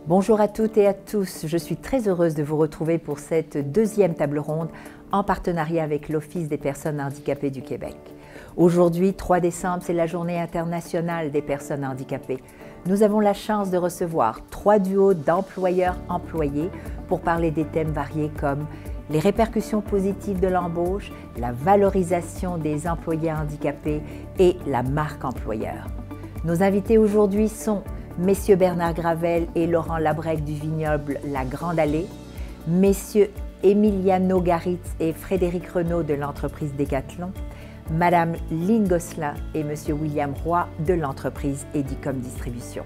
Bonjour à toutes et à tous, je suis très heureuse de vous retrouver pour cette deuxième table ronde en partenariat avec l'Office des personnes handicapées du Québec. Aujourd'hui, 3 décembre, c'est la Journée internationale des personnes handicapées. Nous avons la chance de recevoir 3 duos d'employeurs-employés pour parler des thèmes variés comme les répercussions positives de l'embauche, la valorisation des employés handicapés et la marque employeur. Nos invités aujourd'hui sont Messieurs Bernard Gravel et Laurent Labrec du vignoble La Grande Allée, Messieurs Emiliano Garitz et Frédéric Renaud de l'entreprise Décathlon, Madame Lynne Gosselin et Monsieur William Roy de l'entreprise Edicom Distribution.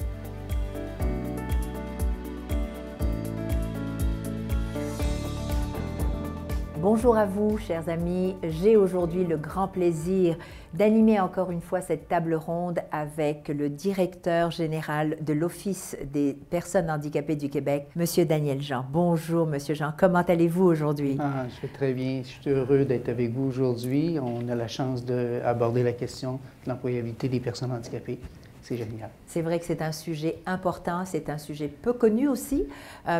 Bonjour à vous, chers amis. J'ai aujourd'hui le grand plaisir d'animer encore une fois cette table ronde avec le directeur général de l'Office des personnes handicapées du Québec, Monsieur Daniel Jean. Bonjour, Monsieur Jean. Comment allez-vous aujourd'hui? Je vais très bien. Je suis heureux d'être avec vous aujourd'hui. On a la chance d'aborder la question de l'employabilité des personnes handicapées. C'est génial. C'est vrai que c'est un sujet important, c'est un sujet peu connu aussi,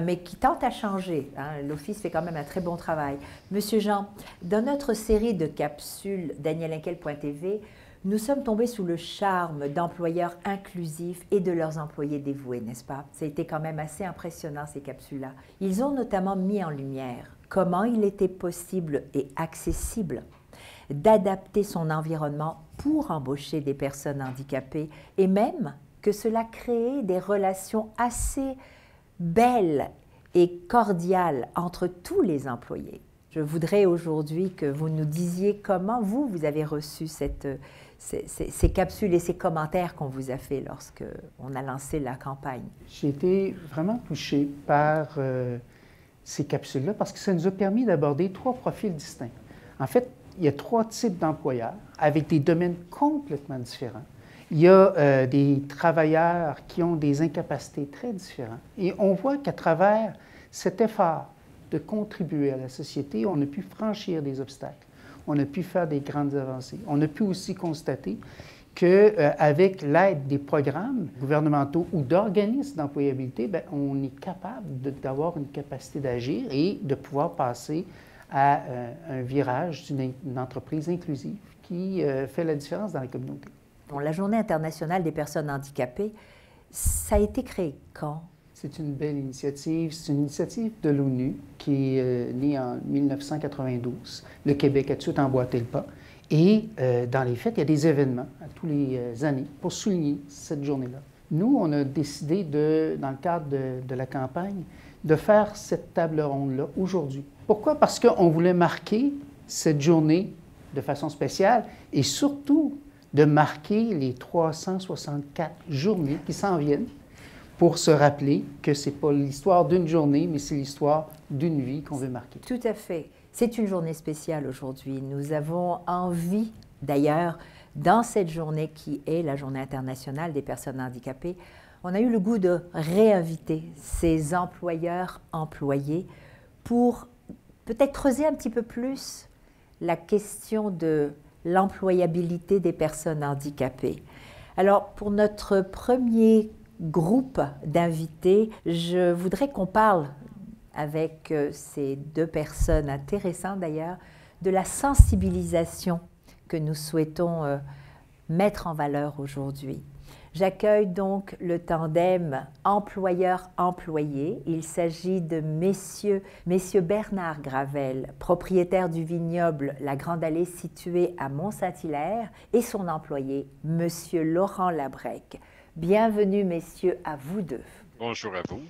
mais qui tente à changer. L'Office fait quand même un très bon travail. Monsieur Jean, dans notre série de capsules danielinkel.tv, nous sommes tombés sous le charme d'employeurs inclusifs et de leurs employés dévoués, n'est-ce pas? Ça a été quand même assez impressionnant, ces capsules-là. Ils ont notamment mis en lumière comment il était possible et accessible d'adapter son environnement pour embaucher des personnes handicapées et même que cela créait des relations assez belles et cordiales entre tous les employés. Je voudrais aujourd'hui que vous nous disiez comment vous avez reçu ces capsules et ces commentaires qu'on vous a fait lorsqu'on a lancé la campagne. J'ai été vraiment touché par ces capsules-là parce que ça nous a permis d'aborder 3 profils distincts. En fait, il y a 3 types d'employeurs avec des domaines complètement différents. Il y a des travailleurs qui ont des incapacités très différentes. Et on voit qu'à travers cet effort de contribuer à la société, on a pu franchir des obstacles, on a pu faire des grandes avancées. On a pu aussi constater qu'avec l'aide des programmes gouvernementaux ou d'organismes d'employabilité, on est capable d'avoir une capacité d'agir et de pouvoir passer à un virage d'une entreprise inclusive qui fait la différence dans la communauté. Bon, la Journée internationale des personnes handicapées, ça a été créé quand? C'est une belle initiative. C'est une initiative de l'ONU qui est née en 1992. Le Québec a tout de suite emboîté le pas. Et dans les faits, il y a des événements à tous les années pour souligner cette journée-là. Nous, on a décidé, dans le cadre de la campagne, de faire cette table ronde-là aujourd'hui. Pourquoi? Parce qu'on voulait marquer cette journée de façon spéciale et surtout de marquer les 364 journées qui s'en viennent pour se rappeler que ce n'est pas l'histoire d'une journée, mais c'est l'histoire d'une vie qu'on veut marquer. Tout à fait. C'est une journée spéciale aujourd'hui. Nous avons envie, d'ailleurs, dans cette journée qui est la Journée internationale des personnes handicapées, on a eu le goût de réinviter ces employeurs-employés pour peut-être creuser un petit peu plus la question de l'employabilité des personnes handicapées. Alors, pour notre premier groupe d'invités, je voudrais qu'on parle avec ces 2 personnes intéressantes d'ailleurs, de la sensibilisation que nous souhaitons mettre en valeur aujourd'hui. J'accueille donc le tandem employeur-employé. Il s'agit de messieurs Bernard Gravel, propriétaire du vignoble La Grande Allée situé à Mont-Saint-Hilaire, et son employé, monsieur Laurent Labrec. Bienvenue, messieurs, à vous 2. Bonjour à vous.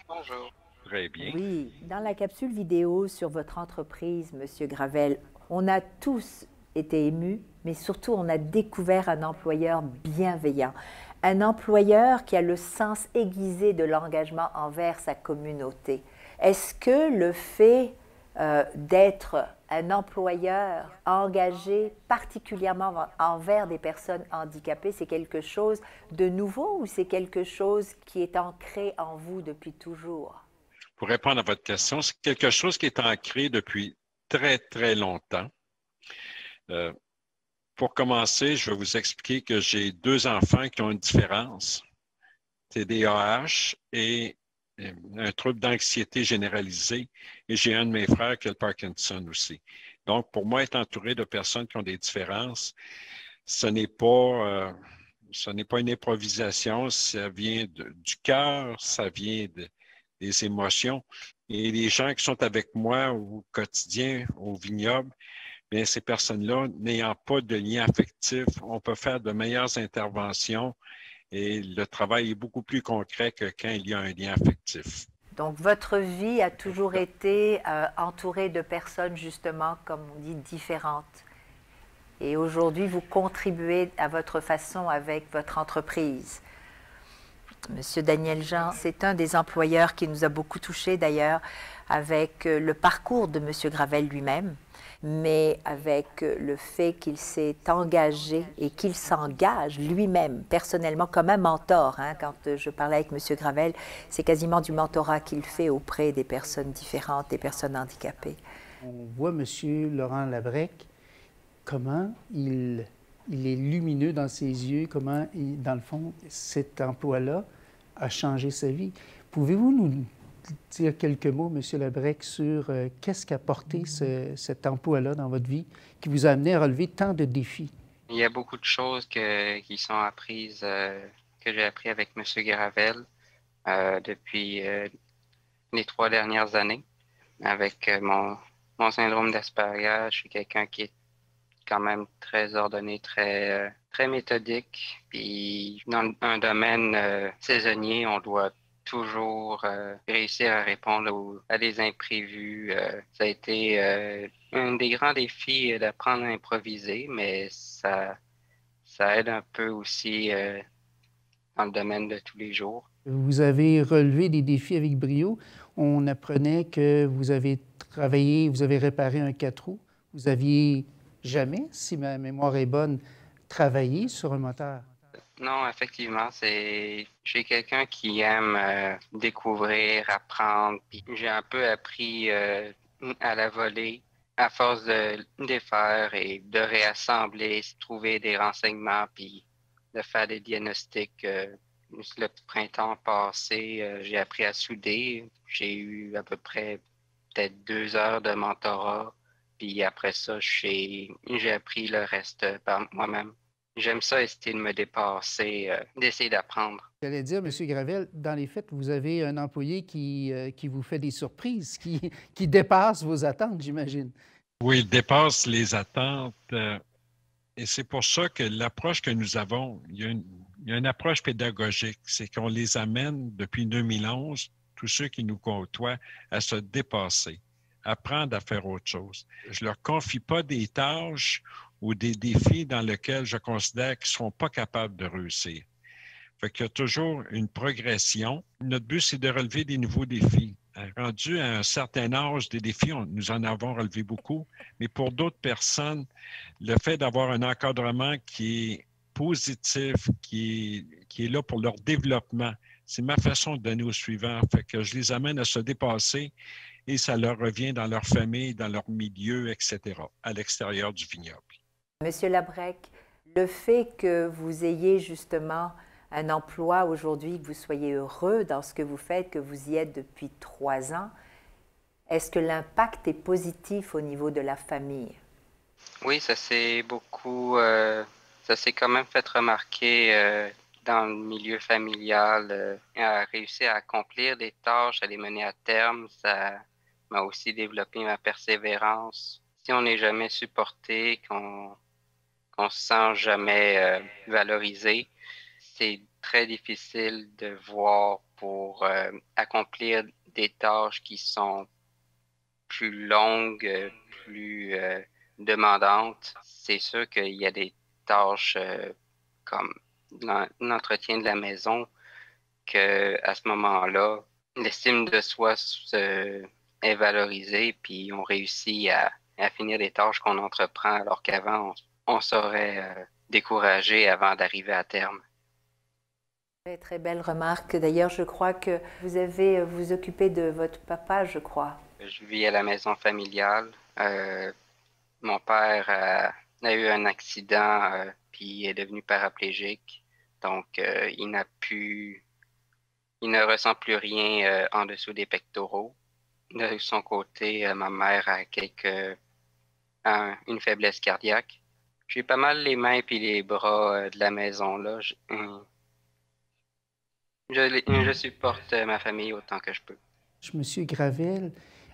Bonjour. Très bien. Oui, dans la capsule vidéo sur votre entreprise, monsieur Gravel, on a tous été émus, mais surtout on a découvert un employeur bienveillant, un employeur qui a le sens aiguisé de l'engagement envers sa communauté. Est-ce que le fait d'être un employeur engagé particulièrement envers des personnes handicapées, c'est quelque chose de nouveau ou c'est quelque chose qui est ancré en vous depuis toujours? Pour répondre à votre question, c'est quelque chose qui est ancré depuis très, très longtemps. Pour commencer, je vais vous expliquer que j'ai 2 enfants qui ont une différence. TDAH et un trouble d'anxiété généralisée. Et j'ai un de mes frères qui a le Parkinson aussi. Donc, pour moi, être entouré de personnes qui ont des différences, ce n'est pas une improvisation, ça vient du cœur, ça vient des émotions. Et les gens qui sont avec moi au quotidien, au vignoble, bien, ces personnes-là, n'ayant pas de lien affectif, on peut faire de meilleures interventions et le travail est beaucoup plus concret que quand il y a un lien affectif. Donc, votre vie a toujours été entourée de personnes, justement, comme on dit, différentes. Et aujourd'hui, vous contribuez à votre façon avec votre entreprise. Monsieur Daniel Jean, c'est un des employeurs qui nous a beaucoup touchés, d'ailleurs, avec le parcours de Monsieur Gravel lui-même, mais avec le fait qu'il s'est engagé et qu'il s'engage lui-même, personnellement, comme un mentor. Quand je parlais avec M. Gravel, c'est quasiment du mentorat qu'il fait auprès des personnes différentes, des personnes handicapées. On voit M. Laurent Labrec, comment il est lumineux dans ses yeux, comment, dans le fond, cet emploi-là a changé sa vie. Pouvez-vous nous dire quelques mots, M. Labrec, sur qu'est-ce qu'a apporté cet emploi-là dans votre vie qui vous a amené à relever tant de défis? Il y a beaucoup de choses qui sont apprises, que j'ai appris avec M. Gravel depuis les 3 dernières années. Avec mon syndrome d'Asperger, je suis quelqu'un qui est quand même très ordonné, très méthodique. Puis dans un domaine saisonnier, on doit toujours réussir à répondre à des imprévus. Ça a été un des grands défis d'apprendre à improviser, mais ça aide un peu aussi dans le domaine de tous les jours. Vous avez relevé des défis avec brio. On apprenait que vous avez travaillé, vous avez réparé un 4 roues. Vous aviez jamais, si ma mémoire est bonne, travaillé sur un moteur. Non, effectivement, je suis quelqu'un qui aime découvrir, apprendre. Puis j'ai un peu appris à la volée à force de défaire et de réassembler, trouver des renseignements, puis de faire des diagnostics. Le printemps passé, j'ai appris à souder. J'ai eu à peu près peut-être 2 heures de mentorat. Puis après ça, j'ai appris le reste par moi-même. J'aime ça, essayer de me dépasser, d'essayer d'apprendre. J'allais dire, M. Gravel, dans les faits, vous avez un employé qui vous fait des surprises, qui dépasse vos attentes, j'imagine. Oui, il dépasse les attentes. Et c'est pour ça que l'approche que nous avons, il y a une approche pédagogique. C'est qu'on les amène depuis 2011, tous ceux qui nous côtoient, à se dépasser, apprendre à faire autre chose. Je ne leur confie pas des tâches ou des défis dans lesquels je considère qu'ils ne seront pas capables de réussir. Fait qu'il y a toujours une progression. Notre but, c'est de relever des nouveaux défis. Rendu à un certain âge, des défis, nous en avons relevé beaucoup, mais pour d'autres personnes, le fait d'avoir un encadrement qui est positif, qui est là pour leur développement, c'est ma façon de donner aux suivants. Fait que je les amène à se dépasser et ça leur revient dans leur famille, dans leur milieu, etc., à l'extérieur du vignoble. Monsieur Labrec, le fait que vous ayez justement un emploi aujourd'hui, que vous soyez heureux dans ce que vous faites, que vous y êtes depuis 3 ans, est-ce que l'impact est positif au niveau de la famille? Oui, ça s'est quand même fait remarquer dans le milieu familial. À réussir à accomplir des tâches, à les mener à terme, ça m'a aussi développé ma persévérance. Si on n'est jamais supporté, qu'on se sent jamais valorisé, c'est très difficile de voir pour accomplir des tâches qui sont plus longues, plus demandantes. C'est sûr qu'il y a des tâches comme l'entretien de la maison qu'à ce moment-là, l'estime de soi est valorisée, puis on réussit à finir les tâches qu'on entreprend, alors qu'avant, on serait découragé avant d'arriver à terme. Très, très belle remarque. D'ailleurs, je crois que vous avez vous occupez de votre papa, je crois. Je vis à la maison familiale. Mon père a eu un accident puis est devenu paraplégique. Donc, il n'a plus Il ne ressent plus rien en dessous des pectoraux. De son côté, ma mère a une faiblesse cardiaque. J'ai pas mal les mains et les bras de la maison, là. Je supporte ma famille autant que je peux. Monsieur Gravel,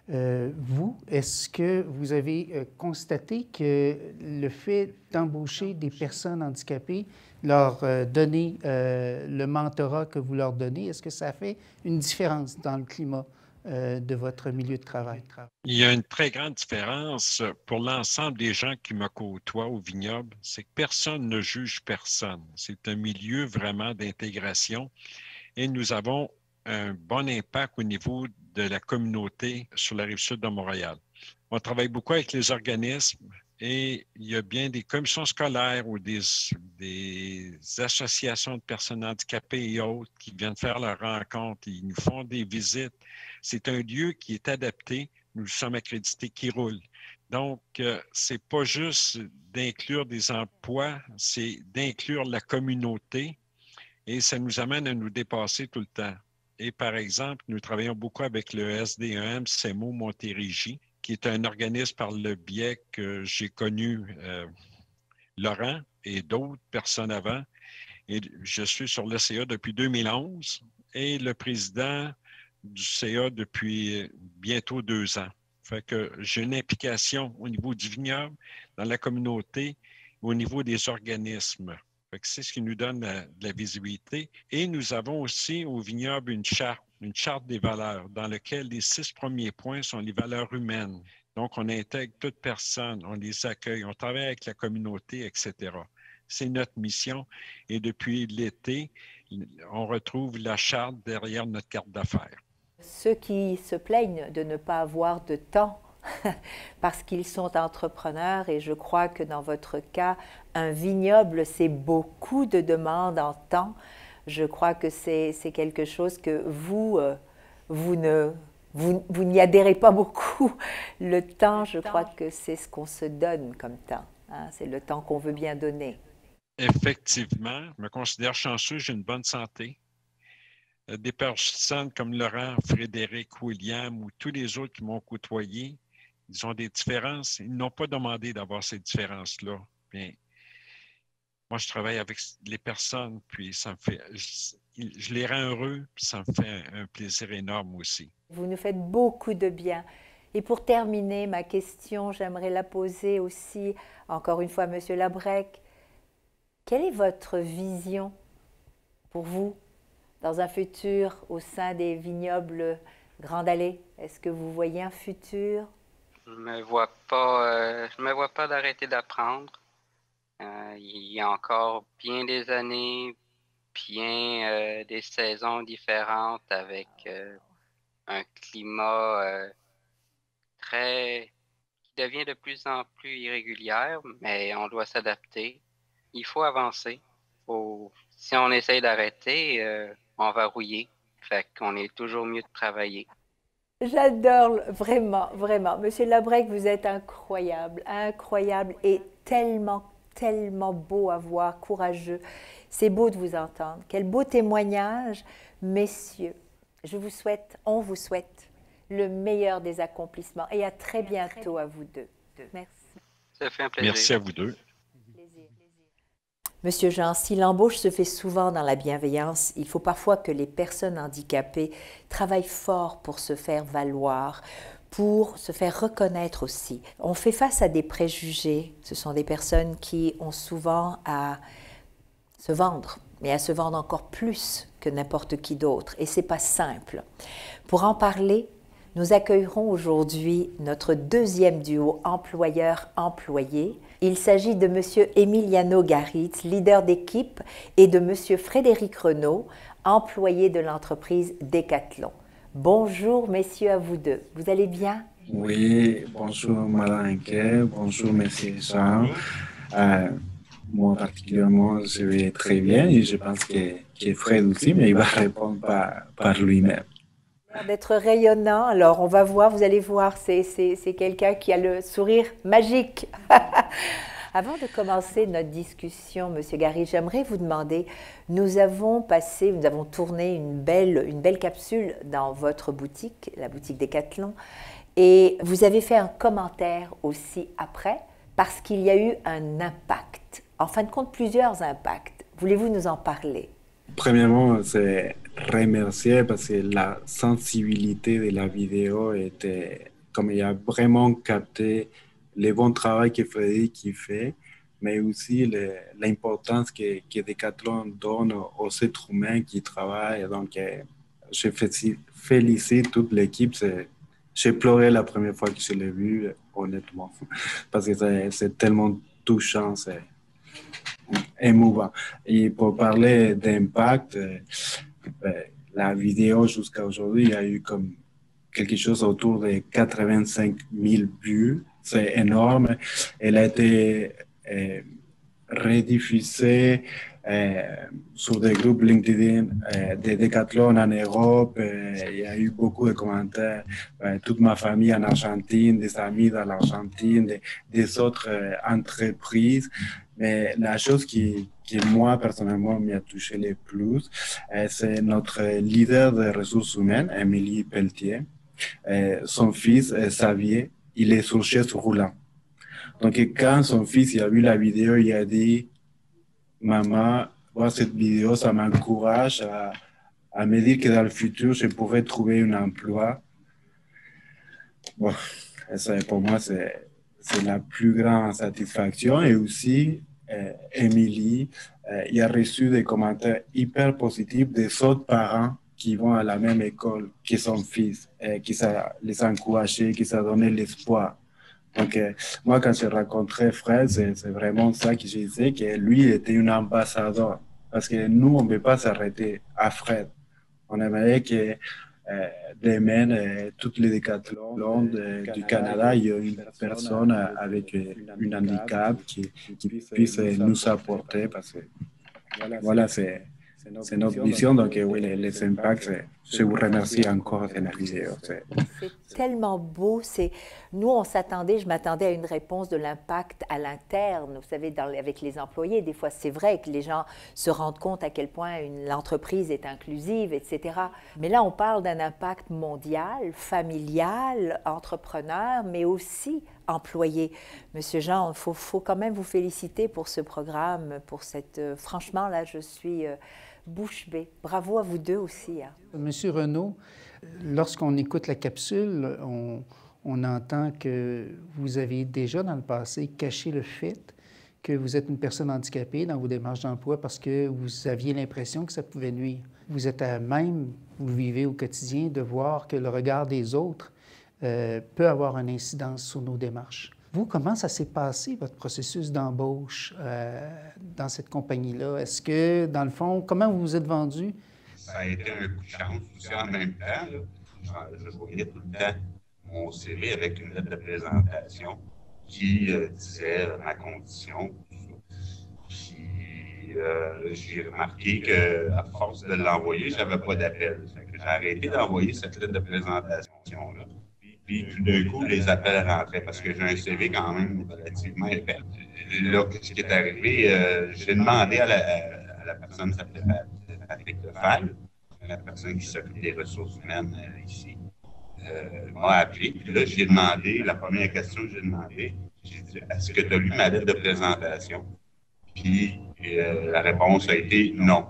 vous, est-ce que vous avez constaté que le fait d'embaucher des personnes handicapées, leur donner le mentorat que vous leur donnez, est-ce que ça fait une différence dans le climat de votre milieu de travail? Il y a une très grande différence pour l'ensemble des gens qui me côtoient au vignoble, c'est que personne ne juge personne. C'est un milieu vraiment d'intégration et nous avons un bon impact au niveau de la communauté sur la Rive-Sud de Montréal. On travaille beaucoup avec les organismes et il y a bien des commissions scolaires ou des associations de personnes handicapées et autres qui viennent faire leurs rencontres. Ils nous font des visites. C'est un lieu qui est adapté. Nous sommes accrédités qui roule. Donc, c'est pas juste d'inclure des emplois, c'est d'inclure la communauté et ça nous amène à nous dépasser tout le temps. Et par exemple, nous travaillons beaucoup avec le SDEM CEMO Montérégie, qui est un organisme par le biais que j'ai connu Laurent et d'autres personnes avant. Et je suis sur le CA depuis 2011 et le président du CA depuis bientôt 2 ans. Fait que j'ai une implication au niveau du vignoble, dans la communauté, au niveau des organismes. C'est ce qui nous donne de la visibilité. Et nous avons aussi au vignoble une charte des valeurs dans laquelle les 6 premiers points sont les valeurs humaines. Donc, on intègre toute personne, on les accueille, on travaille avec la communauté, etc. C'est notre mission. Et depuis l'été, on retrouve la charte derrière notre carte d'affaires. Ceux qui se plaignent de ne pas avoir de temps parce qu'ils sont entrepreneurs, et je crois que dans votre cas, un vignoble, c'est beaucoup de demandes en temps. Je crois que c'est quelque chose que vous n'y adhérez pas beaucoup. Le temps, je crois que c'est ce qu'on se donne comme temps. Hein? C'est le temps qu'on veut bien donner. Effectivement, je me considère chanceux, j'ai une bonne santé. Des personnes comme Laurent, Frédéric, William ou tous les autres qui m'ont côtoyé, ils ont des différences. Ils n'ont pas demandé d'avoir ces différences-là. Bien, moi, je travaille avec les personnes, puis ça me fait, je les rends heureux, puis ça me fait un plaisir énorme aussi. Vous nous faites beaucoup de bien. Et pour terminer, ma question, j'aimerais la poser aussi, encore une fois, à M. Labrec. Quelle est votre vision pour vous dans un futur au sein des vignobles Grande Allée? Est-ce que vous voyez un futur? Je me vois pas d'arrêter d'apprendre. Il y a encore bien des années, bien des saisons différentes avec un climat qui devient de plus en plus irrégulier, mais on doit s'adapter. Il faut avancer. Si on essaye d'arrêter, on va rouiller. Fait qu'on est toujours mieux de travailler. J'adore, vraiment, vraiment. Monsieur Labrec, vous êtes incroyable, incroyable et tellement, tellement beau à voir, courageux. C'est beau de vous entendre. Quel beau témoignage. Messieurs, on vous souhaite le meilleur des accomplissements et à très bientôt à vous deux. Merci. Ça fait un plaisir. Merci à vous deux. Monsieur Jean, si l'embauche se fait souvent dans la bienveillance, il faut parfois que les personnes handicapées travaillent fort pour se faire valoir, pour se faire reconnaître aussi. On fait face à des préjugés. Ce sont des personnes qui ont souvent à se vendre, mais à se vendre encore plus que n'importe qui d'autre. Et ce n'est pas simple. Pour en parler, nous accueillerons aujourd'hui notre deuxième duo employeur-employé. Il s'agit de M. Emiliano Garitz, leader d'équipe, et de M. Frédéric Renaud, employé de l'entreprise Decathlon. Bonjour, messieurs, à vous deux. Vous allez bien? Oui, bonjour, Madame Henke. Bonjour, Monsieur Jean. Moi, particulièrement, je vais très bien et je pense que Fred aussi, mais il va répondre par lui-même. D'être rayonnant, alors on va voir, vous allez voir, c'est quelqu'un qui a le sourire magique. Avant de commencer notre discussion, Monsieur Gary, j'aimerais vous demander, nous avons tourné une belle capsule dans votre boutique, la boutique Decathlon, et vous avez fait un commentaire aussi après, parce qu'il y a eu un impact, en fin de compte plusieurs impacts. Voulez-vous nous en parler? Premièrement, c'est remercier parce que la sensibilité de la vidéo était, comme il a vraiment capté le bon travail que Frédéric fait, mais aussi l'importance que Decathlon donne aux êtres humains qui travaillent. Donc, je félicite toute l'équipe. J'ai pleuré la première fois que je l'ai vu, honnêtement, parce que c'est tellement touchant. C'est émouvant. Et pour parler d'impact, la vidéo jusqu'à aujourd'hui, il y a eu comme quelque chose autour de 85 000 vues. C'est énorme. Elle a été rediffusée sur des groupes LinkedIn de Decathlon en Europe. Il y a eu beaucoup de commentaires. Toute ma famille en Argentine, des amis dans l'Argentine, des autres entreprises. Mais la chose qui moi, personnellement, m'y a touché le plus, c'est notre leader des ressources humaines, Émilie Pelletier. Son fils, Xavier, il est sur chaise roulante. Donc, quand son fils il a vu la vidéo, il a dit, maman, voir cette vidéo, ça m'encourage à me dire que dans le futur, je pourrais trouver un emploi. Bon, pour moi, c'est la plus grande satisfaction. Et aussi, Émilie, il a reçu des commentaires hyper positifs des autres parents qui vont à la même école que son fils, qui ça les a encouragés, qui ça a donné l'espoir. Donc, moi, quand j'ai rencontré Fred, c'est vraiment ça que je disais, que lui était un ambassadeur. Parce que nous, on ne peut pas s'arrêter à Fred. On aimerait que demain, toutes les décathlons du Canada, il y a une personne avec un handicap qui puisse nous apporter. Parce que, voilà, c'est notre vision. Donc, oui, les impacts, je vous remercie encore de la vidéo. C'est tellement beau. Nous, je m'attendais à une réponse de l'impact à l'interne. Vous savez, avec les employés, des fois, c'est vrai que les gens se rendent compte à quel point l'entreprise est inclusive, etc. Mais là, on parle d'un impact mondial, familial, entrepreneur, mais aussi employé. Monsieur Jean, il faut quand même vous féliciter pour ce programme, pour cette... franchement, là, je suis... bouche bée. Bravo à vous deux aussi. Hein. Monsieur Renaud, lorsqu'on écoute la capsule, on entend que vous avez déjà dans le passé caché le fait que vous êtes une personne handicapée dans vos démarches d'emploi parce que vous aviez l'impression que ça pouvait nuire. Vous êtes à même, vous vivez au quotidien, de voir que le regard des autres peut avoir une incidence sur nos démarches. Vous, comment ça s'est passé, votre processus d'embauche dans cette compagnie-là? Est-ce que, dans le fond, comment vous vous êtes vendu? Ça a été un coup de chance aussi en même temps. Là. Je voyais tout le temps mon CV avec une lettre de présentation qui disait ma condition. Puis j'ai remarqué qu'à force de l'envoyer, je n'avais pas d'appel. J'ai arrêté d'envoyer cette lettre de présentation-là. Puis tout d'un coup, les appels rentraient parce que j'ai un CV quand même relativement épais. Là, ce qui est arrivé, j'ai demandé à la personne qui s'appelait Patrick Lefebvre, la personne qui s'occupe des ressources humaines ici, m'a appelé. Puis là, j'ai demandé, la première question que j'ai demandé, j'ai dit, est-ce que tu as lu ma lettre de présentation? Puis la réponse a été non.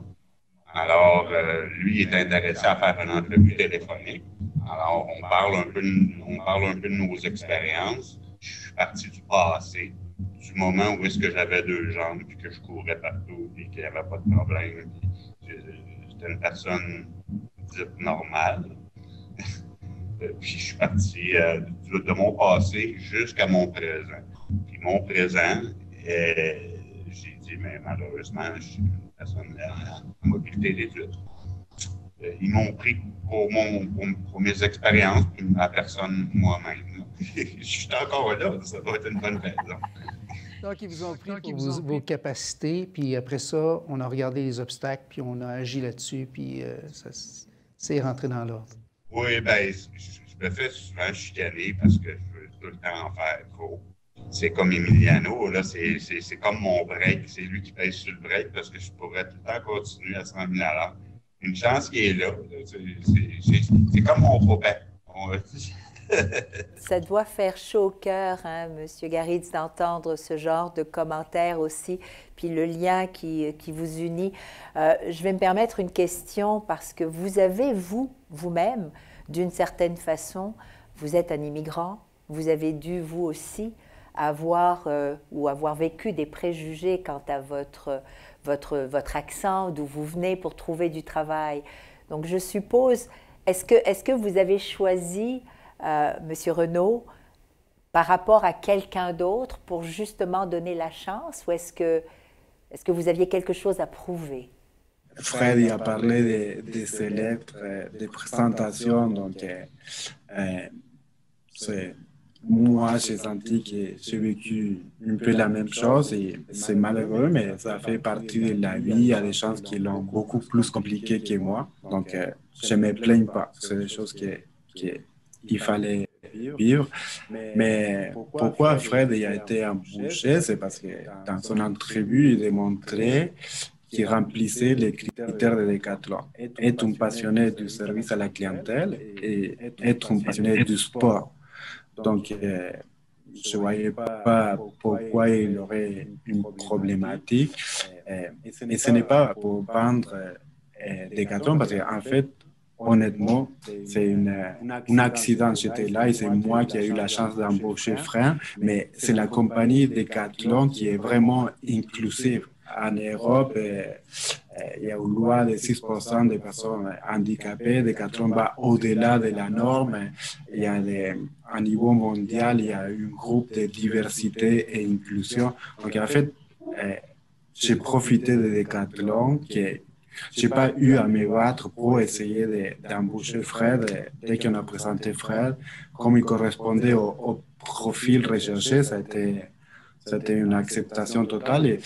Alors, lui est intéressé à faire une entrevue téléphonique. Alors, on parle un peu de nos expériences. Je suis parti du passé, du moment où est-ce que j'avais 2 jambes, puis que je courais partout, puis qu'il n'y avait pas de problème. J'étais une personne dite normale. Puis je suis parti de mon passé jusqu'à mon présent. Puis mon présent, j'ai dit, mais malheureusement, je suis une personne en mobilité réduite. Ils m'ont pris pour mes expériences, puis ma personne moi-même. Je suis encore là, ça doit être une bonne raison. Donc, ils vous ont pris pour vos capacités, puis après ça, on a regardé les obstacles, puis on a agi là-dessus, puis c'est rentré dans l'ordre. Oui, bien, je me fais souvent chicaner parce que je veux tout le temps en faire trop. c'est comme Emiliano, là, c'est comme mon break. C'est lui qui pèse sur le break parce que je pourrais tout le temps continuer à 100 000 à l'heure. Une chance qu'il est là. C'est comme mon papa. Ça doit faire chaud au cœur, hein, Monsieur Garitz, d'entendre ce genre de commentaires aussi, puis le lien qui vous unit. Je vais me permettre une question parce que vous avez, vous-même, d'une certaine façon, vous êtes un immigrant, vous avez dû, vous aussi, avoir vécu des préjugés quant à votre accent, d'où vous venez pour trouver du travail. Donc, je suppose, est-ce que vous avez choisi, Monsieur Renaud, par rapport à quelqu'un d'autre pour justement donner la chance, ou est-ce que vous aviez quelque chose à prouver? Fred il a parlé de ses lettres, des présentations, donc moi j'ai senti que j'ai vécu un peu la même chose et c'est malheureux, mais ça fait partie de la vie. Il y a des gens qui l'ont beaucoup plus compliqué que moi, donc je ne me plains pas. C'est des choses qu'il fallait vivre. Mais pourquoi Fred a été embauché? C'est parce que dans son entrevue, il démontrait qu'il remplissait les critères de Decathlon. Être un passionné du service à la clientèle et être un passionné du sport. Donc, je ne voyais pas pourquoi il aurait une problématique. Et ce n'est pas pour vendre Decathlon, parce qu'en fait, honnêtement, c'est un accident. J'étais là et c'est moi qui ai eu la chance d'embaucher Fred, mais c'est la compagnie Decathlon qui est vraiment inclusive. En Europe, il y a une loi de 6% des personnes handicapées. Decathlon va au-delà de la norme. Il y a à niveau mondial, il y a un groupe de diversité et inclusion. Donc, en fait, j'ai profité de Decathlon que je n'ai pas eu à me battre pour essayer d'embaucher Fred. Dès qu'on a présenté Fred, comme il correspondait au profil recherché, c'était une acceptation totale.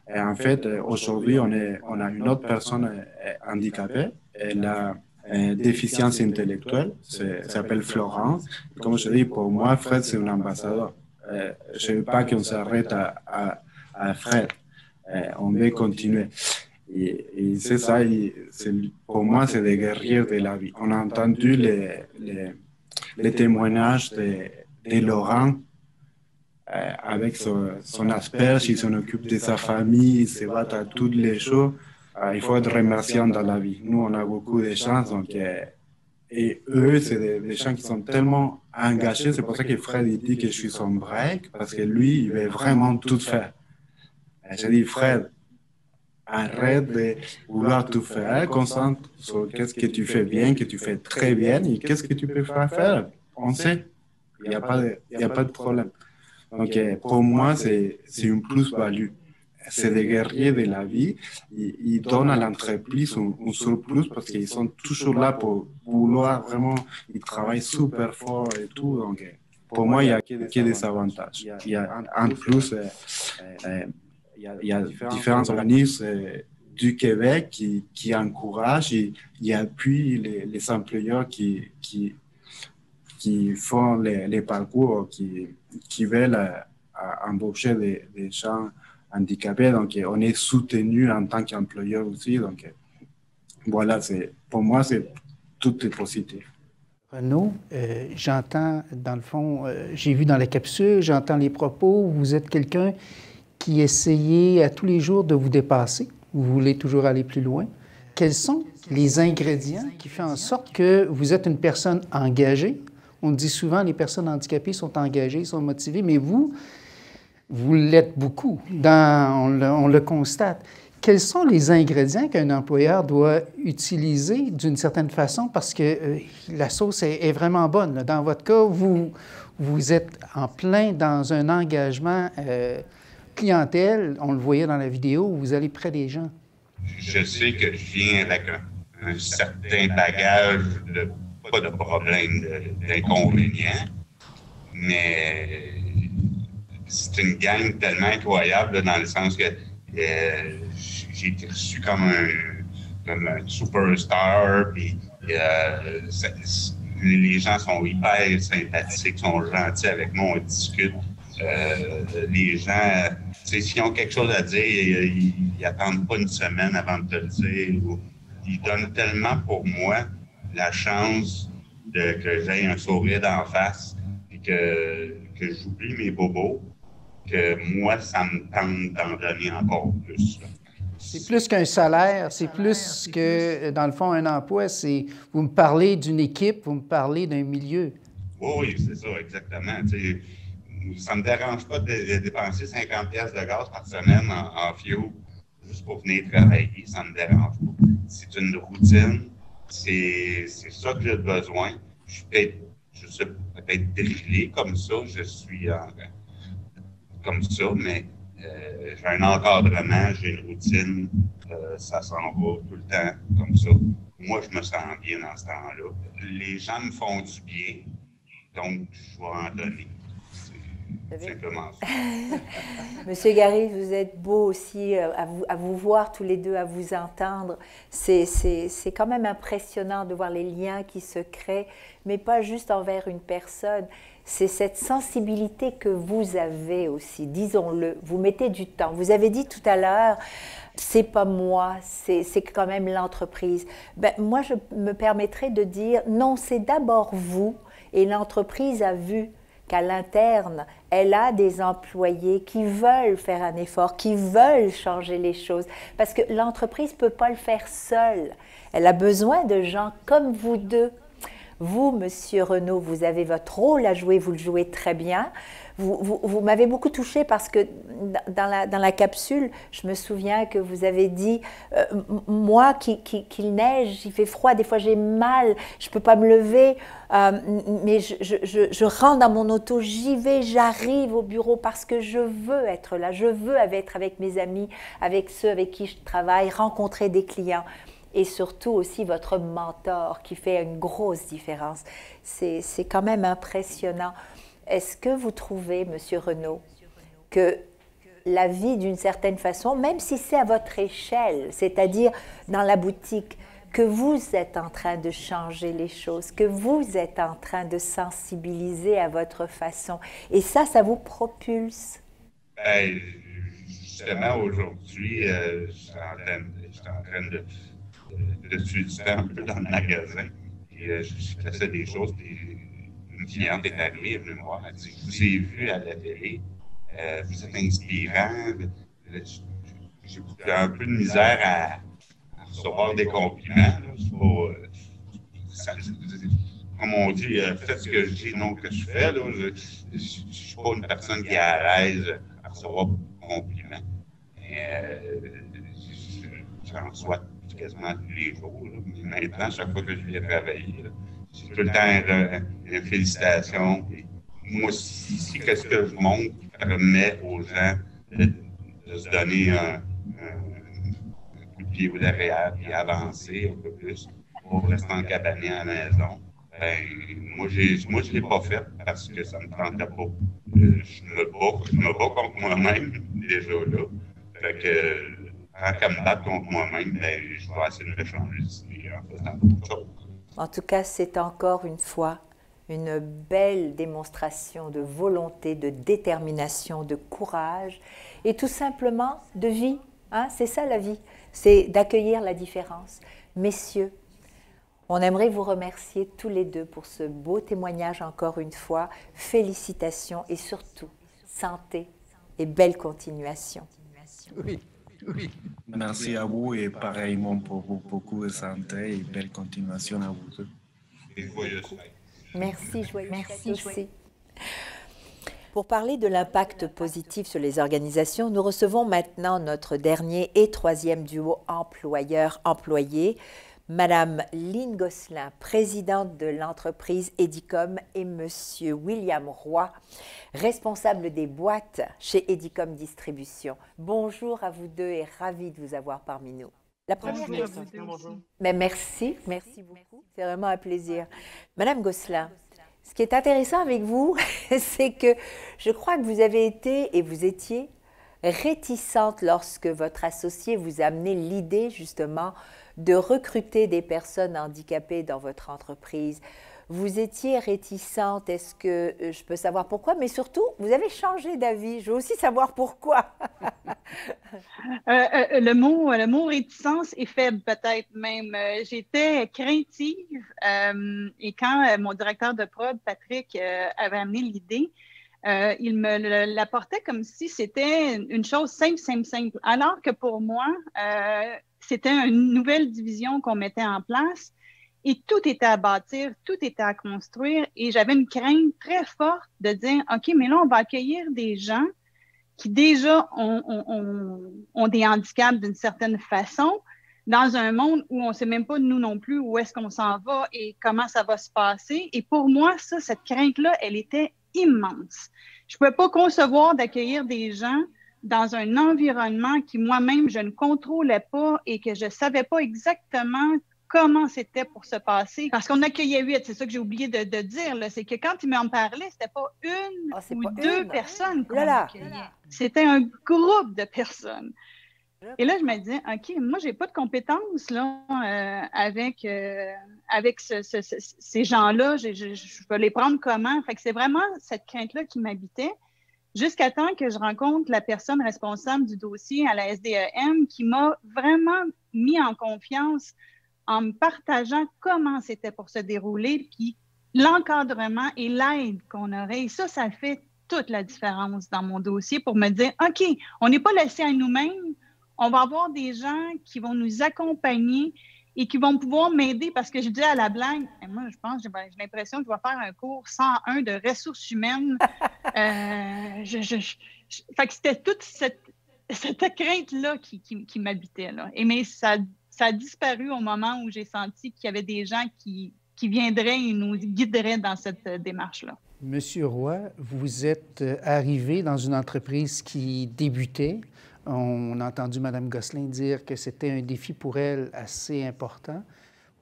Et en fait, aujourd'hui, on a une autre personne handicapée. Elle a une déficience intellectuelle. Elle s'appelle Florence. Et comme je dis, pour moi, Fred, c'est un ambassadeur. Je ne veux pas qu'on s'arrête à Fred. On veut continuer. Et c'est ça, pour moi, c'est des guerriers de la vie. On a entendu les témoignages de Laurent. Avec son asperge, il s'en occupe de sa famille, il se bat à toutes les choses. Il faut être remerciant dans la vie. Nous, on a beaucoup de chance. Donc, et eux, c'est des gens qui sont tellement engagés. C'est pour ça que Fred il dit que je suis son break, parce que lui, il veut vraiment tout faire. J'ai dit, Fred, arrête de vouloir tout faire. Concentre sur qu'est-ce que tu fais bien, que tu fais très bien, et qu'est-ce que tu peux faire. On sait. Il n'y a pas de problème. Donc, pour moi, c'est une plus-value. C'est des guerriers de la vie. Ils donnent à l'entreprise un surplus parce qu'ils sont toujours là pour vouloir vraiment. Ils travaillent super fort et tout. Donc, pour moi, il n'y a que des avantages. Il y a, en plus, il y a différents organismes du Québec qui encouragent et qui appuient les employeurs qui font les parcours, qui veulent embaucher des gens handicapés. Donc, on est soutenu en tant qu'employeur aussi. Donc, voilà, pour moi, tout est positif. Renaud, j'entends, dans le fond, j'ai vu dans la capsule, j'entends les propos, vous êtes quelqu'un qui essayez à tous les jours de vous dépasser, vous voulez toujours aller plus loin. Quels sont les ingrédients qui font en sorte que vous êtes une personne engagée? On dit souvent que les personnes handicapées sont engagées, sont motivées, mais vous l'êtes beaucoup. On le constate. Quels sont les ingrédients qu'un employeur doit utiliser d'une certaine façon? Parce que la sauce est vraiment bonne. Là. Dans votre cas, vous êtes en plein dans un engagement clientèle. On le voyait dans la vidéo, vous allez près des gens. Je sais que je viens avec un certain bagage pas de problème, d'inconvénients, mais c'est une gang tellement incroyable là, dans le sens que j'ai été reçu comme un superstar, puis les gens sont hyper sympathiques, sont gentils avec moi, on discute. Les gens, s'ils ont quelque chose à dire, ils n'attendent pas une semaine avant de te le dire. Ils donnent tellement pour moi la chance que j'aie un sourire d'en face et que j'oublie mes bobos, que moi, ça me tente d'en donner encore plus. C'est plus qu'un salaire, c'est plus que, dans le fond, un emploi. Vous me parlez d'une équipe, vous me parlez d'un milieu. Oui, c'est ça, exactement. T'sais, ça ne me dérange pas de dépenser 50 pièces de gaz par semaine en fuel juste pour venir travailler. Ça ne me dérange pas. C'est une routine. C'est ça que j'ai besoin. Je suis peut-être drillé comme ça. Je suis comme ça, mais j'ai un encadrement, j'ai une routine. Ça s'en va tout le temps comme ça. Moi, je me sens bien dans ce temps-là. Les gens me font du bien, donc je vais en donner. C'est simplement ça. Monsieur Gary, vous êtes beau aussi à vous voir tous les deux, à vous entendre. C'est quand même impressionnant de voir les liens qui se créent, mais pas juste envers une personne. C'est cette sensibilité que vous avez aussi, disons-le. Vous mettez du temps. Vous avez dit tout à l'heure, c'est pas moi, c'est quand même l'entreprise. Ben, moi, je me permettrais de dire, non, c'est d'abord vous. Et l'entreprise a vu qu'à l'interne, elle a des employés qui veulent faire un effort, qui veulent changer les choses. Parce que l'entreprise ne peut pas le faire seule. Elle a besoin de gens comme vous deux. Vous, Monsieur Renaud, vous avez votre rôle à jouer, vous le jouez très bien. Vous m'avez beaucoup touchée parce que dans la capsule, je me souviens que vous avez dit moi, qu'il neige, il fait froid, des fois j'ai mal, je ne peux pas me lever, mais je rentre dans mon auto, j'y vais, j'arrive au bureau parce que je veux être là, je veux être avec mes amis, avec ceux avec qui je travaille, rencontrer des clients. Et surtout aussi votre mentor qui fait une grosse différence. C'est quand même impressionnant. Est-ce que vous trouvez, Monsieur Renaud, que la vie d'une certaine façon, même si c'est à votre échelle, c'est-à-dire dans la boutique, que vous êtes en train de changer les choses, que vous êtes en train de sensibiliser à votre façon, et ça vous propulse? Ben, justement, aujourd'hui, je suis en train de tuer du temps un peu dans le magasin. Et je faisais des choses, puis une cliente est arrivée, elle est venue me voir, elle dit « Je vous ai vu à la télé, vous êtes inspirant. » J'ai un peu de misère à recevoir des compliments. Comme on dit, faites ce que je dis, non que je fais. Là, je ne suis pas une personne qui est à l'aise à recevoir beaucoup de compliments. J'en reçois quasiment tous les jours. Là. Mais maintenant, chaque fois que je viens travailler, c'est tout le temps une félicitation. Et moi, si qu'est-ce que je montre qui permet aux gens de se donner un coup de pied derrière et avancer un peu plus pour rester en cabané à la maison. Ben, moi, je ne l'ai pas fait parce que ça ne me tentait pas. Je me bats contre moi-même déjà là. Fait que, tant qu'à me battre contre moi-même, ben, je vais essayer de me changer d'idée en faisant d'autres choses. En tout cas, c'est encore une fois une belle démonstration de volonté, de détermination, de courage et tout simplement de vie. Hein? C'est ça la vie, c'est d'accueillir la différence. Messieurs, on aimerait vous remercier tous les deux pour ce beau témoignage encore une fois. Félicitations et surtout, santé et belle continuation. Oui. Oui. Merci à vous et pareillement pour vous, beaucoup de santé et belle continuation à vous deux. Et joyeuse fête. Merci, joyeuse fête aussi. Pour parler de l'impact positif sur les organisations, nous recevons maintenant notre dernier et troisième duo employeur-employé, Madame Lynne Gosselin, présidente de l'entreprise Edicom, et Monsieur William Roy, responsable des boîtes chez Edicom Distribution. Bonjour à vous deux et ravi de vous avoir parmi nous. La première question. Mais merci beaucoup. C'est vraiment un plaisir. Madame Gosselin, ce qui est intéressant avec vous, c'est que je crois que vous avez été et vous étiez réticente lorsque votre associé vous a amené l'idée justement de recruter des personnes handicapées dans votre entreprise. Vous étiez réticente, est-ce que je peux savoir pourquoi? Mais surtout, vous avez changé d'avis. Je veux aussi savoir pourquoi. Le mot réticence est faible peut-être même. J'étais craintive et quand mon directeur de prod, Patrick, avait amené l'idée, il me l'apportait comme si c'était une chose simple, simple, simple. Alors que pour moi, c'était une nouvelle division qu'on mettait en place. Et tout était à bâtir, tout était à construire. Et j'avais une crainte très forte de dire, OK, mais là, on va accueillir des gens qui déjà ont des handicaps d'une certaine façon, dans un monde où on ne sait même pas, nous non plus, où est-ce qu'on s'en va et comment ça va se passer. Et pour moi, cette crainte-là, elle était immense. Je ne pouvais pas concevoir d'accueillir des gens dans un environnement qui moi-même, je ne contrôlais pas et que je ne savais pas exactement comment c'était pour se passer. Parce qu'on accueillait 8, c'est ça que j'ai oublié de dire, c'est que quand il m'en parlait, c'était pas une ou deux personnes qu'on accueillait. C'était un groupe de personnes. Et là, je me disais, OK, moi, j'ai pas de compétences là, avec ces gens-là. Je vais les prendre comment? Fait que c'est vraiment cette crainte-là qui m'habitait. Jusqu'à temps que je rencontre la personne responsable du dossier à la SDEM qui m'a vraiment mis en confiance en me partageant comment c'était pour se dérouler, puis l'encadrement et l'aide qu'on aurait. Et ça fait toute la différence dans mon dossier pour me dire, OK, on n'est pas laissé à nous-mêmes, on va avoir des gens qui vont nous accompagner et qui vont pouvoir m'aider parce que je dis à la blague, moi, je pense, j'ai l'impression que je vais faire un cours 101 de ressources humaines. Fait que c'était toute cette crainte-là qui m'habitait, là. Mais ça a disparu au moment où j'ai senti qu'il y avait des gens qui viendraient et nous guideraient dans cette démarche-là. Monsieur Roy, vous êtes arrivé dans une entreprise qui débutait. On a entendu Mme Gosselin dire que c'était un défi pour elle assez important.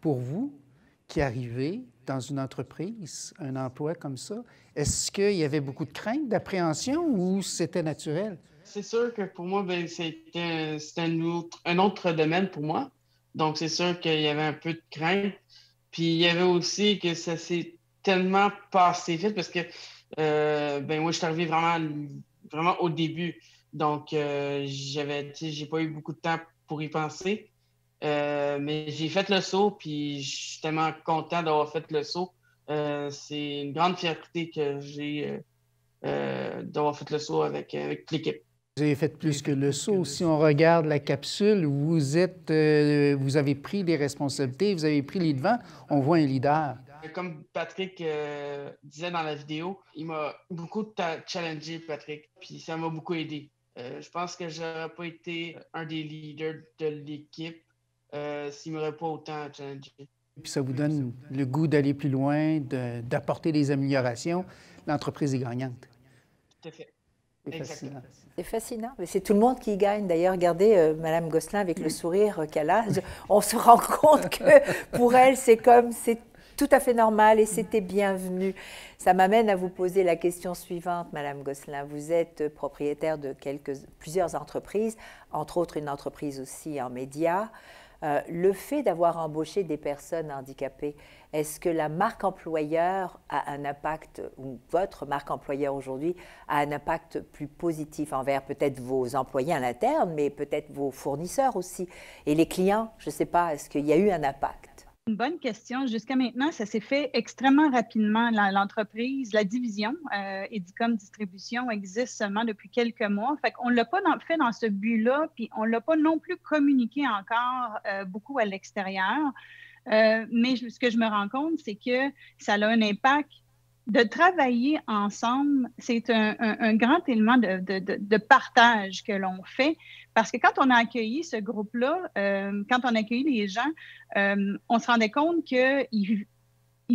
Pour vous, qui arrivez dans une entreprise, un emploi comme ça, est-ce qu'il y avait beaucoup de crainte, d'appréhension ou c'était naturel? C'est sûr que pour moi, c'était un autre domaine pour moi. Donc, c'est sûr qu'il y avait un peu de crainte. Puis, il y avait aussi que ça s'est tellement passé vite parce que, moi, je suis arrivé vraiment au début. Donc, j'ai pas eu beaucoup de temps pour y penser. Mais j'ai fait le saut, puis je suis tellement content d'avoir fait le saut. C'est une grande fierté que j'ai d'avoir fait le saut avec l'équipe. Vous avez fait plus que le saut. Si on regarde la capsule, vous avez pris les responsabilités, vous avez pris les devants. On voit un leader. Comme Patrick disait dans la vidéo, il m'a beaucoup challengé, Patrick, puis ça m'a beaucoup aidé. Je pense que je n'aurais pas été un des leaders de l'équipe s'il ne m'aurait pas autant challengé. Puis ça vous donne le goût d'aller plus loin, d'apporter des améliorations. L'entreprise est gagnante. Tout à fait. C'est fascinant. C'est fascinant. C'est tout le monde qui gagne. D'ailleurs, regardez Mme Gosselin avec le sourire qu'elle a. On se rend compte que pour elle, c'est tout à fait normal et c'était bienvenu. Ça m'amène à vous poser la question suivante, Mme Gosselin. Vous êtes propriétaire de plusieurs entreprises, entre autres une entreprise aussi en médias. Le fait d'avoir embauché des personnes handicapées, est-ce que la marque employeur a un impact, ou votre marque employeur aujourd'hui a un impact plus positif envers peut-être vos employés à l'interne, mais peut-être vos fournisseurs aussi, et les clients, je ne sais pas, est-ce qu'il y a eu un impact? Une bonne question. Jusqu'à maintenant, ça s'est fait extrêmement rapidement. L'entreprise, la division Edicom Distribution existe seulement depuis quelques mois. Fait qu'on ne l'a pas fait dans ce but-là, puis on ne l'a pas non plus communiqué encore beaucoup à l'extérieur. Mais ce que je me rends compte, c'est que ça a un impact. De travailler ensemble, c'est un grand élément de partage que l'on fait. Parce que quand on a accueilli ce groupe-là, quand on a accueilli les gens, on se rendait compte qu'ils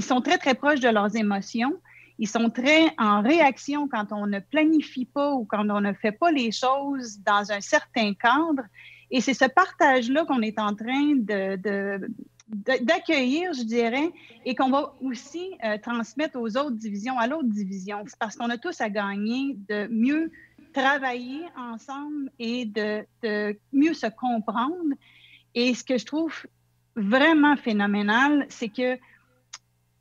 sont très, très proches de leurs émotions. Ils sont très en réaction quand on ne planifie pas ou quand on ne fait pas les choses dans un certain cadre. Et c'est ce partage-là qu'on est en train d'accueillir, je dirais, et qu'on va aussi transmettre aux autres divisions, à l'autre division. C'est parce qu'on a tous à gagner de mieux travailler ensemble et de mieux se comprendre. Et ce que je trouve vraiment phénoménal, c'est que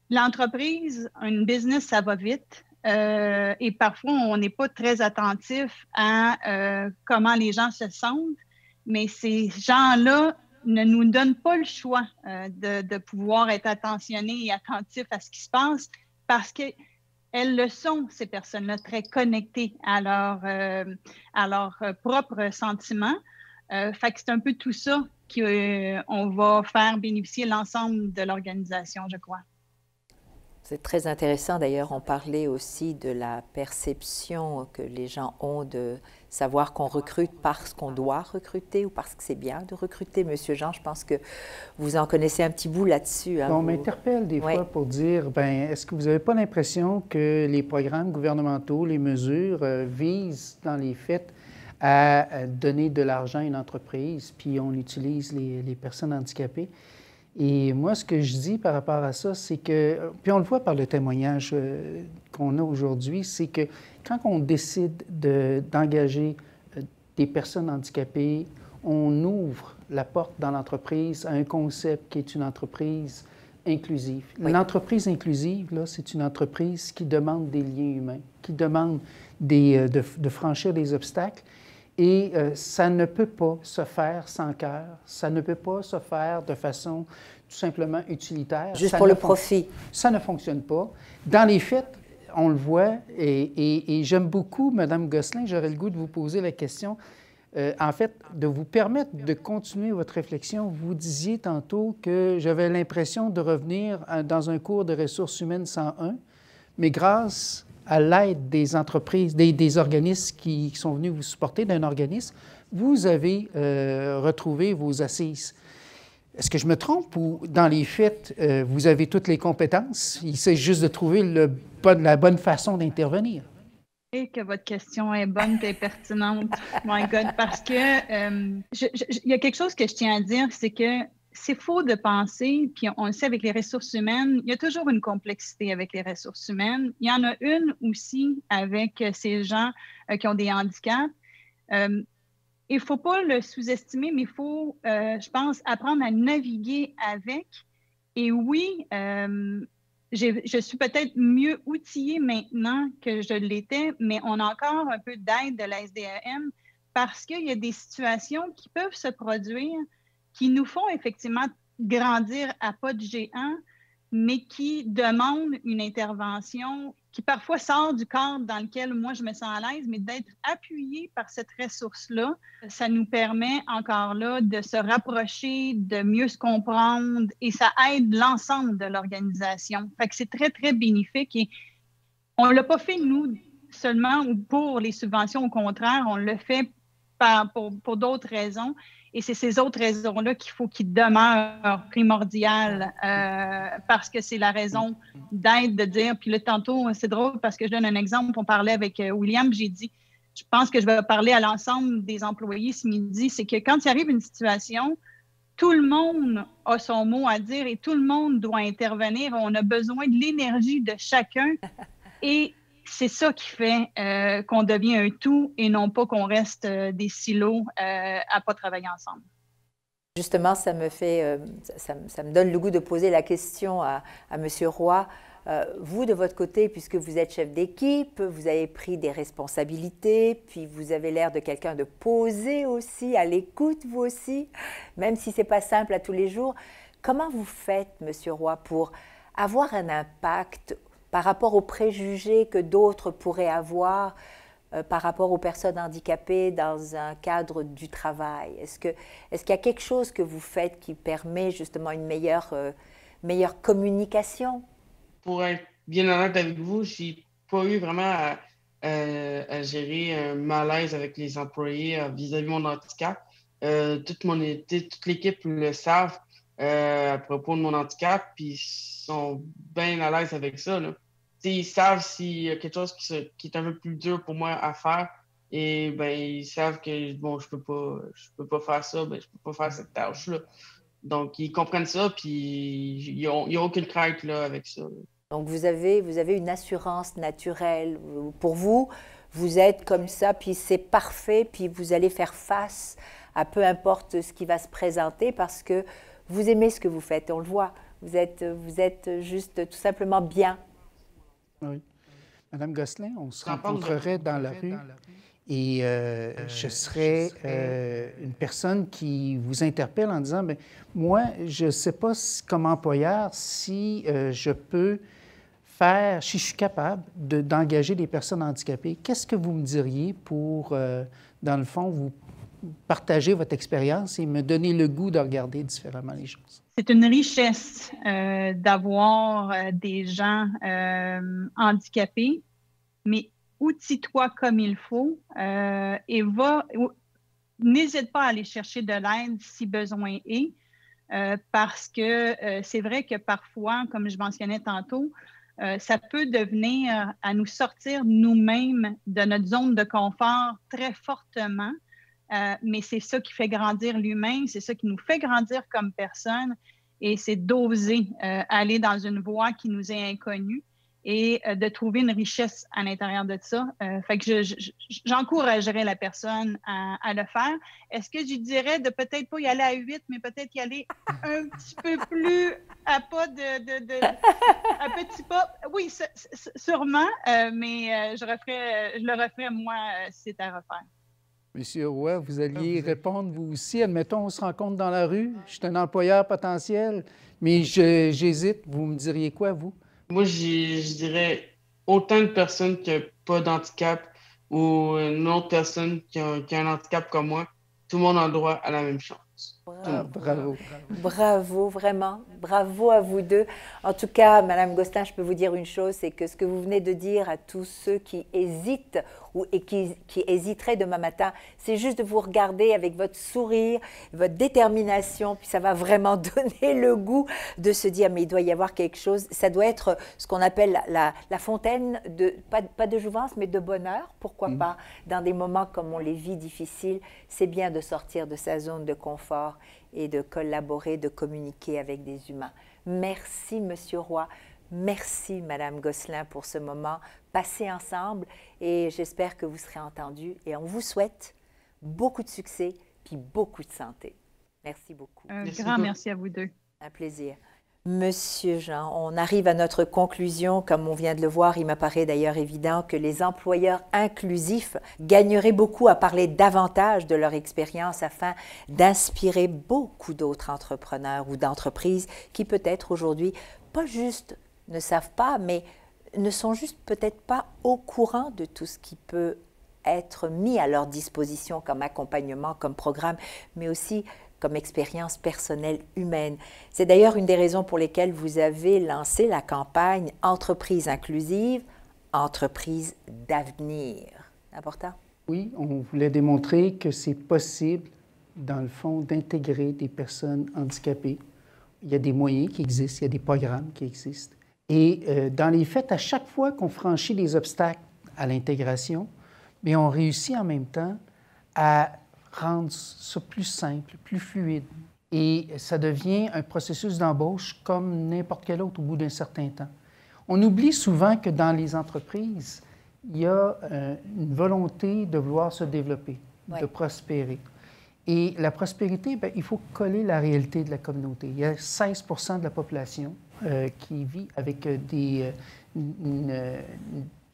l'entreprise, une business, ça va vite. Et parfois, on n'est pas très attentif à comment les gens se sentent, mais ces gens-là ne nous donnent pas le choix de pouvoir être attentionnés et attentifs à ce qui se passe parce qu'elles le sont, ces personnes-là, très connectées à leurs propres sentiments. Fait que c'est un peu tout ça qu'on va faire bénéficier l'ensemble de l'organisation, je crois. C'est très intéressant. D'ailleurs, on parlait aussi de la perception que les gens ont de savoir qu'on recrute parce qu'on doit recruter ou parce que c'est bien de recruter. Monsieur Jean, je pense que vous en connaissez un petit bout là-dessus. Hein, on m'interpelle des fois pour dire, est-ce que vous n'avez pas l'impression que les programmes gouvernementaux, les mesures visent dans les faits à donner de l'argent à une entreprise, puis on utilise les personnes handicapées? Et moi, ce que je dis par rapport à ça, c'est que, puis on le voit par le témoignage qu'on a aujourd'hui, c'est que quand on décide d'engager des personnes handicapées, on ouvre la porte dans l'entreprise à un concept qui est une entreprise inclusive. Oui. L'entreprise inclusive, là, c'est une entreprise qui demande des liens humains, qui demande de franchir des obstacles. Et ça ne peut pas se faire sans cœur, ça ne peut pas se faire de façon tout simplement utilitaire. Juste pour le profit. Ça ne fonctionne pas. Dans les faits, on le voit, et j'aime beaucoup, Mme Gosselin, j'aurais le goût de vous poser la question, en fait, de vous permettre de continuer votre réflexion. Vous disiez tantôt que j'avais l'impression de revenir dans un cours de ressources humaines 101, mais grâce à l'aide des entreprises, des organismes qui sont venus vous supporter, d'un organisme, vous avez retrouvé vos assises. Est-ce que je me trompe ou, dans les faits, vous avez toutes les compétences? Il s'agit juste de trouver la bonne façon d'intervenir. Et que votre question est bonne et pertinente, my God, parce que il y a quelque chose que je tiens à dire, c'est que c'est faux de penser, puis on le sait avec les ressources humaines, il y a toujours une complexité avec les ressources humaines. Il y en a une aussi avec ces gens qui ont des handicaps. Il ne faut pas le sous-estimer, mais il faut, je pense, apprendre à naviguer avec. Et oui, je suis peut-être mieux outillée maintenant que je l'étais, mais on a encore un peu d'aide de la SDRM parce qu'il y a des situations qui peuvent se produire qui nous font effectivement grandir à pas de géant, mais qui demandent une intervention qui parfois sort du cadre dans lequel moi je me sens à l'aise, mais d'être appuyé par cette ressource-là, ça nous permet encore là de se rapprocher, de mieux se comprendre et ça aide l'ensemble de l'organisation. Fait que c'est très, très bénéfique et on ne l'a pas fait nous seulement ou pour les subventions, au contraire, on le fait pour d'autres raisons. Et c'est ces autres raisons-là qu'il faut qu'ils demeurent primordiales parce que c'est la raison d'être, de dire. Puis là, tantôt, c'est drôle parce que je donne un exemple. On parlait avec William, j'ai dit, je pense que je vais parler à l'ensemble des employés ce midi, c'est que quand il arrive une situation, tout le monde a son mot à dire et tout le monde doit intervenir. On a besoin de l'énergie de chacun et c'est ça qui fait qu'on devient un tout et non pas qu'on reste des silos à pas travailler ensemble. Justement, ça me donne le goût de poser la question à M. Roy. Vous, de votre côté, puisque vous êtes chef d'équipe, vous avez pris des responsabilités, puis vous avez l'air de quelqu'un de posé aussi, à l'écoute, vous aussi, même si ce n'est pas simple à tous les jours. Comment vous faites, M. Roy, pour avoir un impact par rapport aux préjugés que d'autres pourraient avoir par rapport aux personnes handicapées dans un cadre du travail? Est-ce qu'il y a quelque chose que vous faites qui permet justement une meilleure communication? Pour être bien honnête avec vous, je n'ai pas eu vraiment à gérer un malaise avec les employés vis-à-vis de mon handicap. Toute l'équipe le savent à propos de mon handicap, puis ils sont bien à l'aise avec ça, là. Ils savent s'il y a quelque chose qui est un peu plus dur pour moi à faire, et ils savent que bon, je peux pas faire ça, je peux pas faire cette tâche-là. Donc, ils comprennent ça, puis il n'y a aucune crainte là, avec ça. Donc, vous avez une assurance naturelle. Pour vous, vous êtes comme ça, puis c'est parfait, puis vous allez faire face à peu importe ce qui va se présenter parce que vous aimez ce que vous faites, on le voit. Vous êtes juste tout simplement bien. Oui. Madame Gosselin, on se rencontrerait dans la rue et je serais une personne qui vous interpelle en disant, bien, moi, je ne sais pas comme employeur si je peux faire, si je suis capable d'engager des personnes handicapées. Qu'est-ce que vous me diriez pour, dans le fond, vous partager votre expérience et me donner le goût de regarder différemment les choses? C'est une richesse d'avoir des gens handicapés, mais outille-toi comme il faut et n'hésite pas à aller chercher de l'aide si besoin est, parce que c'est vrai que parfois, comme je mentionnais tantôt, ça peut devenir à nous sortir nous-mêmes de notre zone de confort très fortement. Mais c'est ça qui fait grandir l'humain, c'est ça qui nous fait grandir comme personne, et c'est d'oser aller dans une voie qui nous est inconnue et de trouver une richesse à l'intérieur de ça. Fait que j'encouragerais la personne à le faire. Est-ce que je dirais de peut-être pas y aller à 8, mais peut-être y aller un petit peu plus à pas à petits pas? Oui, sûrement, mais je le referais moi si c'était à refaire. Monsieur Roy, vous alliez répondre, vous aussi. Admettons, on se rencontre dans la rue, je suis un employeur potentiel, mais j'hésite. Vous me diriez quoi, vous? Moi, je dirais autant de personnes qui n'ont pas d'handicap ou une autre personne qui a un handicap comme moi, tout le monde a le droit à la même chance. Bravo. Bravo, vraiment. Bravo à vous deux. En tout cas, Madame Gosselin, je peux vous dire une chose, c'est que ce que vous venez de dire à tous ceux qui hésitent et qui hésiteraient demain matin, c'est juste de vous regarder avec votre sourire, votre détermination, puis ça va vraiment donner le goût de se dire, mais il doit y avoir quelque chose. Ça doit être ce qu'on appelle la fontaine, pas de jouvence, mais de bonheur, pourquoi pas, dans des moments comme on les vit difficiles. C'est bien de sortir de sa zone de confort et de collaborer, de communiquer avec des humains. Merci, Monsieur Roy. Merci, Madame Gosselin, pour ce moment passé ensemble et j'espère que vous serez entendus et on vous souhaite beaucoup de succès puis beaucoup de santé. Merci beaucoup. Un grand merci à vous deux. Un plaisir. Monsieur Jean, on arrive à notre conclusion. Comme on vient de le voir, il m'apparaît d'ailleurs évident que les employeurs inclusifs gagneraient beaucoup à parler davantage de leur expérience afin d'inspirer beaucoup d'autres entrepreneurs ou d'entreprises qui peut-être aujourd'hui, pas juste ne savent pas, mais ne sont juste peut-être pas au courant de tout ce qui peut être mis à leur disposition comme accompagnement, comme programme, mais aussi comme expérience personnelle humaine. C'est d'ailleurs une des raisons pour lesquelles vous avez lancé la campagne « Entreprise inclusive, entreprise d'avenir ». Important? Oui, on voulait démontrer que c'est possible, dans le fond, d'intégrer des personnes handicapées. Il y a des moyens qui existent, il y a des programmes qui existent. Et dans les faits, à chaque fois qu'on franchit des obstacles à l'intégration, mais on réussit en même temps à rendre ça plus simple, plus fluide. Et ça devient un processus d'embauche comme n'importe quel autre au bout d'un certain temps. On oublie souvent que dans les entreprises, il y a une volonté de vouloir se développer, de prospérer. Et la prospérité, bien, il faut coller la réalité de la communauté. Il y a 16 % de la population qui vit avec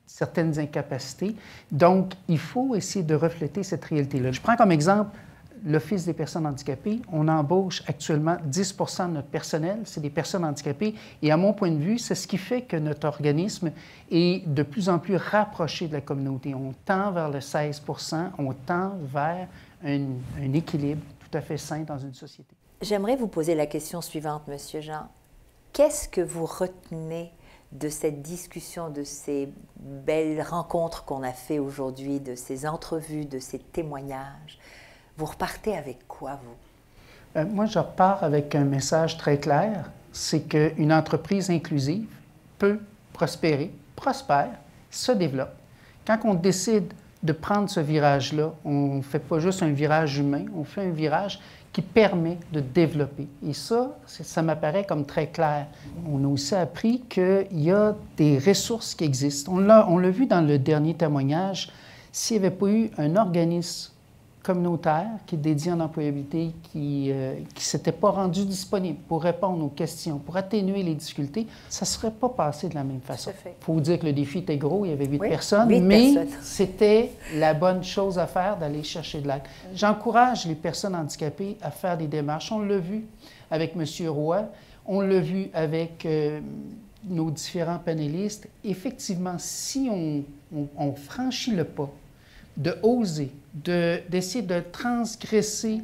certaines incapacités. Donc, il faut essayer de refléter cette réalité-là. Je prends comme exemple l'Office des personnes handicapées. On embauche actuellement 10 % de notre personnel, c'est des personnes handicapées. Et à mon point de vue, c'est ce qui fait que notre organisme est de plus en plus rapproché de la communauté. On tend vers le 16 %, on tend vers un équilibre tout à fait sain dans une société. J'aimerais vous poser la question suivante, Monsieur Jean. Qu'est-ce que vous retenez de cette discussion, de ces belles rencontres qu'on a fait aujourd'hui, de ces entrevues, de ces témoignages? Vous repartez avec quoi, vous? Moi, je repars avec un message très clair, c'est qu'une entreprise inclusive peut prospérer, prospère, se développe. Quand on décide de prendre ce virage-là, on ne fait pas juste un virage humain, on fait un virage qui permet de développer. Et ça m'apparaît comme très clair. On a aussi appris qu'il y a des ressources qui existent. On l'a vu dans le dernier témoignage, s'il n'y avait pas eu un organisme communautaire qui est dédié en employabilité qui ne s'était pas rendu disponible pour répondre aux questions, pour atténuer les difficultés, ça ne serait pas passé de la même façon. Il faut dire que le défi était gros, il y avait 8 personnes, mais c'était la bonne chose à faire d'aller chercher de l'aide. J'encourage les personnes handicapées à faire des démarches. On l'a vu avec M. Roy, on l'a vu avec nos différents panélistes. Effectivement, si on franchit le pas de oser, d'essayer de transgresser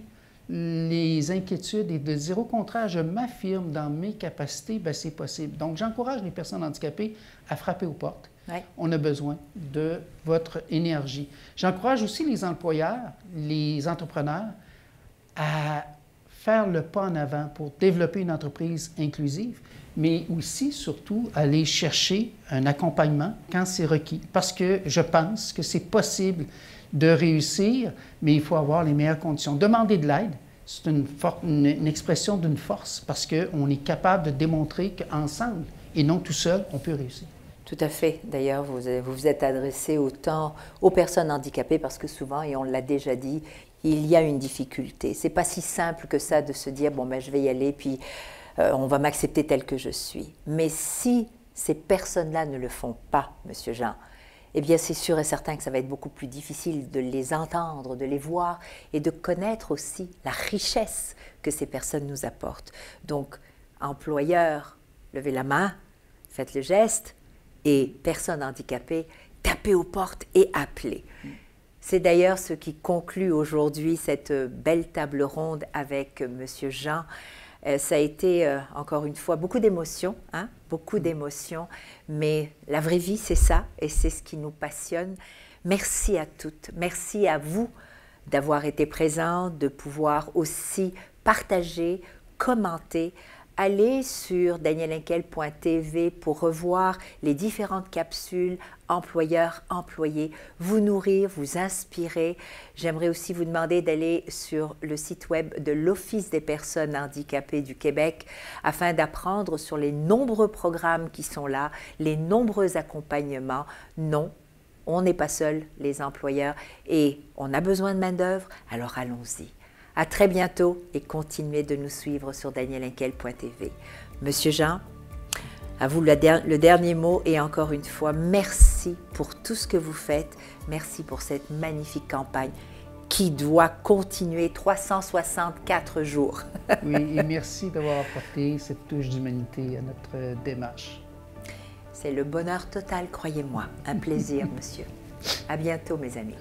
les inquiétudes et de dire au contraire, je m'affirme dans mes capacités, bien, c'est possible. Donc, j'encourage les personnes handicapées à frapper aux portes. Ouais. On a besoin de votre énergie. J'encourage aussi les employeurs, les entrepreneurs à faire le pas en avant pour développer une entreprise inclusive, mais aussi, surtout, aller chercher un accompagnement quand c'est requis. Parce que je pense que c'est possible de réussir, mais il faut avoir les meilleures conditions. Demander de l'aide, c'est une expression d'une force, parce qu'on est capable de démontrer qu'ensemble, et non tout seul, on peut réussir. Tout à fait. D'ailleurs, vous vous êtes adressé autant aux personnes handicapées, parce que souvent, et on l'a déjà dit, il y a une difficulté. C'est pas si simple que ça de se dire, bon, ben, je vais y aller, puis on va m'accepter tel que je suis. Mais si ces personnes-là ne le font pas, Monsieur Jean, eh bien, c'est sûr et certain que ça va être beaucoup plus difficile de les entendre, de les voir et de connaître aussi la richesse que ces personnes nous apportent. Donc, employeurs, levez la main, faites le geste, et personnes handicapées, tapez aux portes et appelez. C'est d'ailleurs ce qui conclut aujourd'hui cette belle table ronde avec Monsieur Jean. Ça a été, encore une fois, beaucoup d'émotions, hein? Beaucoup d'émotions, mais la vraie vie, c'est ça, et c'est ce qui nous passionne. Merci à toutes, merci à vous d'avoir été présents, de pouvoir aussi partager, commenter. Allez sur danielinkel.tv pour revoir les différentes capsules employeurs-employés, vous nourrir, vous inspirer. J'aimerais aussi vous demander d'aller sur le site web de l'Office des personnes handicapées du Québec afin d'apprendre sur les nombreux programmes qui sont là, les nombreux accompagnements. Non, on n'est pas seuls, les employeurs, et on a besoin de main-d'œuvre, alors allons-y. À très bientôt et continuez de nous suivre sur danielinkel.tv. Monsieur Jean, à vous le dernier mot et encore une fois, merci pour tout ce que vous faites. Merci pour cette magnifique campagne qui doit continuer 364 jours. Oui, et merci d'avoir apporté cette touche d'humanité à notre démarche. C'est le bonheur total, croyez-moi. Un plaisir, monsieur. À bientôt, mes amis.